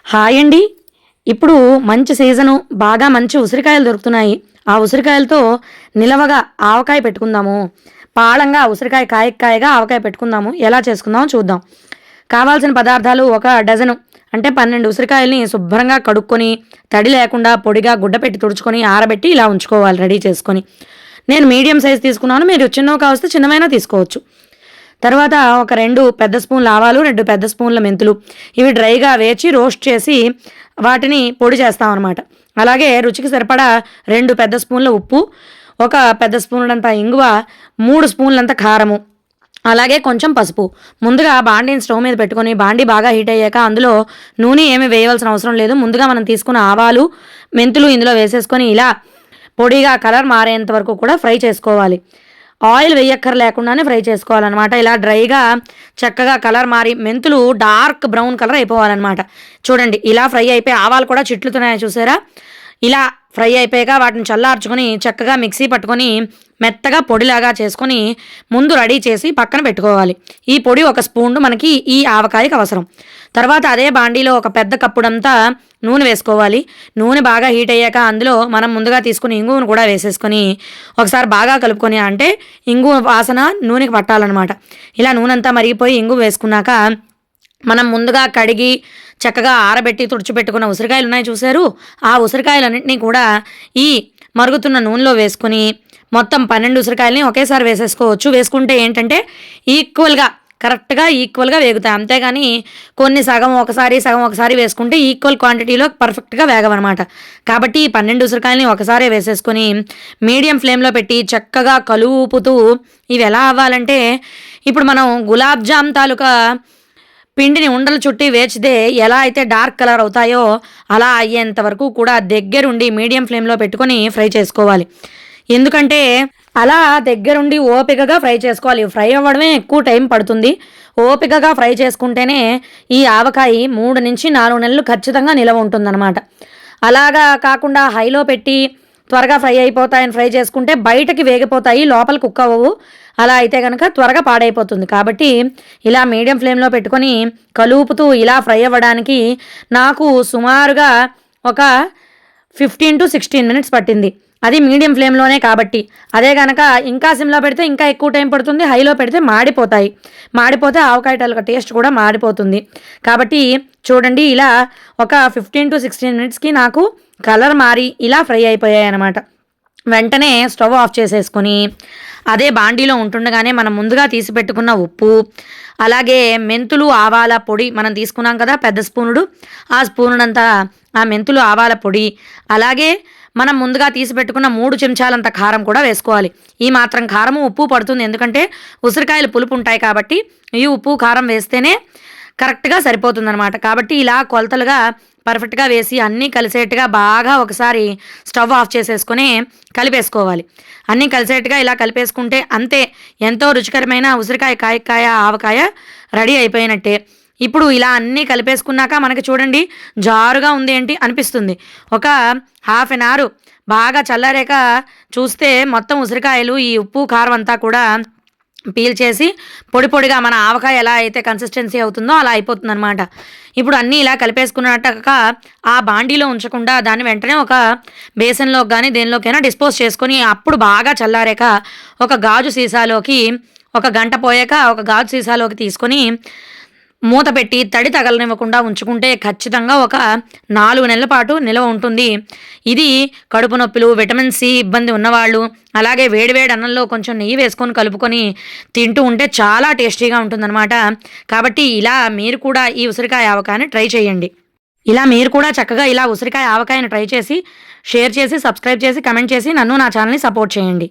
Hi అండి. ఇప్పుడు మంచి సీజను. బాగా మంచి ఉసిరికాయలు దొరుకుతున్నాయి. ఆ ఉసిరికాయలతో నిలవగా ఆవకాయ పెట్టుకుందాము. పాళంగా ఉసిరికాయ కాయగా ఆవకాయ పెట్టుకుందాము. ఎలా చేసుకుందామో చూద్దాం. కావాల్సిన పదార్థాలు ఒక డజను అంటే 12 ఉసిరికాయల్ని శుభ్రంగా కడుక్కొని, తడి లేకుండా పొడిగా గుడ్డ పెట్టి తుడుచుకొని, ఆరబెట్టి ఇలా ఉంచుకోవాలి రెడీ చేసుకొని. నేను మీడియం సైజ్ తీసుకున్నాను. మీరు చిన్నవి కావస్తే చిన్నవైనా తీసుకోవచ్చు. తర్వాత ఒక 2 పెద్ద స్పూన్ల ఆవాలు, 2 పెద్ద స్పూన్ల మెంతులు. ఇవి డ్రైగా వేచి రోస్ట్ చేసి వాటిని పొడి చేస్తామనమాట. అలాగే రుచికి సరిపడా 2 పెద్ద స్పూన్ల ఉప్పు, ఒక పెద్ద స్పూనుడంత ఇంగువ, 3 స్పూన్లంత కారము, అలాగే కొంచెం పసుపు. ముందుగా బాండీని స్టవ్ మీద పెట్టుకొని బాండీ బాగా హీట్ అయ్యాక అందులో నూనె ఏమీ వేయవలసిన అవసరం లేదు. ముందుగా మనం తీసుకున్న ఆవాలు, మెంతులు ఇందులో వేసేసుకొని ఇలా పొడిగా కలర్ మారేంత వరకు కూడా ఫ్రై చేసుకోవాలి. ఆయిల్ వేయక్కర లేకుండానే ఫ్రై చేసుకోవాలన్నమాట. ఇలా డ్రైగా చక్కగా కలర్ మారి మెంతులు డార్క్ బ్రౌన్ కలర్ అయిపోవాలన్నమాట. చూడండి ఇలా ఫ్రై అయిపోయి ఆవాలు కూడా చిట్లుతున్నాయి చూసారా. ఇలా ఫ్రై అయిపోయాక వాటిని చల్లార్చుకొని చక్కగా మిక్సీ పట్టుకొని మెత్తగా పొడిలాగా చేసుకొని ముందు రెడీ చేసి పక్కన పెట్టుకోవాలి. ఈ పొడి ఒక స్పూన్ మనకి ఈ ఆవకాయకి అవసరం. తర్వాత అదే బాండీలో ఒక పెద్ద కప్పుడంతా నూనె వేసుకోవాలి. నూనె బాగా హీట్ అయ్యాక అందులో మనం ముందుగా తీసుకుని ఇంగువను కూడా వేసేసుకొని ఒకసారి బాగా కలుపుకొని, అంటే ఇంగువ వాసన నూనెకి పట్టాలన్నమాట. ఇలా నూనె అంతా మరిగిపోయి ఇంగువ వేసుకున్నాక మనం ముందుగా కడిగి చక్కగా ఆరబెట్టి తుడిచిపెట్టుకున్న ఉసిరికాయలు ఉన్నాయి చూసారు. ఆ ఉసిరికాయలన్నింటినీ కూడా ఈ మరుగుతున్న నూనెలో వేసుకుని మొత్తం 12 ఉసిరికాయలని ఒకేసారి వేసేసుకోవచ్చు. వేసుకుంటే ఏంటంటే కరెక్ట్గా ఈక్వల్గా వేగుతాయి. అంతేగాని కొన్ని సగం ఒకసారి వేసుకుంటే ఈక్వల్ క్వాంటిటీలో పర్ఫెక్ట్గా వేగవన్నమాట. కాబట్టి ఈ 12 ఉసిరికాయలని ఒకసారి వేసేసుకొని మీడియం ఫ్లేమ్లో పెట్టి చక్కగా కలుపుతూ ఇవి ఎలా అవ్వాలంటే, ఇప్పుడు మనం గులాబ్ జామ్ తాలూకా పిండిని ఉండలు చుట్టి వేచితే ఎలా అయితే డార్క్ కలర్ అవుతాయో అలా అయ్యేంత వరకు కూడా దగ్గరుండి మీడియం ఫ్లేమ్లో పెట్టుకొని ఫ్రై చేసుకోవాలి. ఎందుకంటే అలా దగ్గరుండి ఓపికగా ఫ్రై చేసుకోవాలి. ఫ్రై అవ్వడమే ఎక్కువ టైం పడుతుంది. ఓపికగా ఫ్రై చేసుకుంటేనే ఈ ఆవకాయ 3 నుంచి 4 నెలలు ఖచ్చితంగా నిలవ ఉంటుందన్నమాట. అలాగా కాకుండా హైలో పెట్టి త్వరగా ఫ్రై అయిపోతాయని ఫ్రై చేసుకుంటే బయటకి వేగిపోతాయి, లోపల కుక్ అవ్వవు. అలా అయితే కనుక త్వరగా పాడైపోతుంది. కాబట్టి ఇలా మీడియం ఫ్లేమ్లో పెట్టుకొని కలుపుతూ ఇలా ఫ్రై అవ్వడానికి నాకు సుమారుగా ఒక 15 to 16 మినిట్స్ పట్టింది. అది మీడియం ఫ్లేమ్లోనే కాబట్టి. అదే కనుక ఇంకా సిమ్లో పెడితే ఇంకా ఎక్కువ టైం పడుతుంది. హైలో పెడితే మాడిపోతే ఆవకాయ తాలూకా టేస్ట్ కూడా మాడిపోతుంది. కాబట్టి చూడండి ఇలా ఒక 15 to 16 మినిట్స్కి నాకు కలర్ మారి ఇలా ఫ్రై అయిపోయాయి అన్నమాట. వెంటనే స్టవ్ ఆఫ్ చేసేసుకొని అదే బాండీలో ఉంటుండగానే మనం ముందుగా తీసి పెట్టుకున్న ఉప్పు, అలాగే మెంతులు ఆవాల పొడి మనం తీసుకున్నాం కదా పెద్ద స్పూనుడు, ఆ స్పూనుడంతా ఆ మెంతులు ఆవాల పొడి, అలాగే మనం ముందుగా తీసి పెట్టుకున్న 3 చెంచాలంత కారం కూడా వేసుకోవాలి. ఈ మాత్రం కారము ఉప్పు పడుతుంది. ఎందుకంటే ఉసిరికాయలు పులుపు ఉంటాయి కాబట్టి ఈ ఉప్పు కారం వేస్తేనే కరెక్ట్గా సరిపోతుందన్నమాట. కాబట్టి ఇలా కొలతలుగా పర్ఫెక్ట్గా వేసి అన్నీ కలిసేట్టుగా బాగా ఒకసారి స్టవ్ ఆఫ్ చేసేసుకొని కలిపేసుకోవాలి. అన్నీ కలిసేట్టుగా ఇలా కలిపేసుకుంటే అంతే, ఎంతో రుచికరమైన ఉసిరికాయ ఆవకాయ రెడీ అయిపోయినట్టే. ఇప్పుడు ఇలా అన్నీ కలిపేసుకున్నాక మనకి చూడండి జారుగా ఉంది ఏంటి అనిపిస్తుంది. ఒక ½ an hour బాగా చల్లారాక చూస్తే మొత్తం ఉసిరికాయలు ఈ ఉప్పు కారం అంతా కూడా పీల్ చేసి పొడిగా మన ఆవకాయ ఎలా అయితే కన్సిస్టెన్సీ అవుతుందో అలా అయిపోతుందన్నమాట. ఇప్పుడు అన్నీ ఇలా కలిపేసుకున్నట్టాక ఆ బాండీలో ఉంచకుండా దాన్ని వెంటనే ఒక బేసన్లోకి కానీ దేనిలోకైనా డిస్పోజ్ చేసుకొని అప్పుడు బాగా చల్లారాక ఒక గాజు సీసాలోకి ఒక గంట పోయాక ఒక గాజు సీసాలోకి తీసుకొని మూత పెట్టి తడి తగలనివ్వకుండా ఉంచుకుంటే ఖచ్చితంగా ఒక 4 నెలల పాటు నిల్వ ఉంటుంది. ఇది కడుపు నొప్పులు, విటమిన్ సి ఇబ్బంది ఉన్నవాళ్ళు, అలాగే వేడివేడి అన్నంలో కొంచెం నెయ్యి వేసుకొని కలుపుకొని తింటూ ఉంటే చాలా టేస్టీగా ఉంటుందన్నమాట. కాబట్టి ఇలా మీరు కూడా ఈ ఉసిరికాయ ఆవకాయని ట్రై చేయండి. ఇలా మీరు కూడా చక్కగా ఇలా ఉసిరికాయ ఆవకాయని ట్రై చేసి షేర్ చేసి సబ్స్క్రైబ్ చేసి కమెంట్ చేసి నన్ను నా ఛానల్ని సపోర్ట్ చేయండి.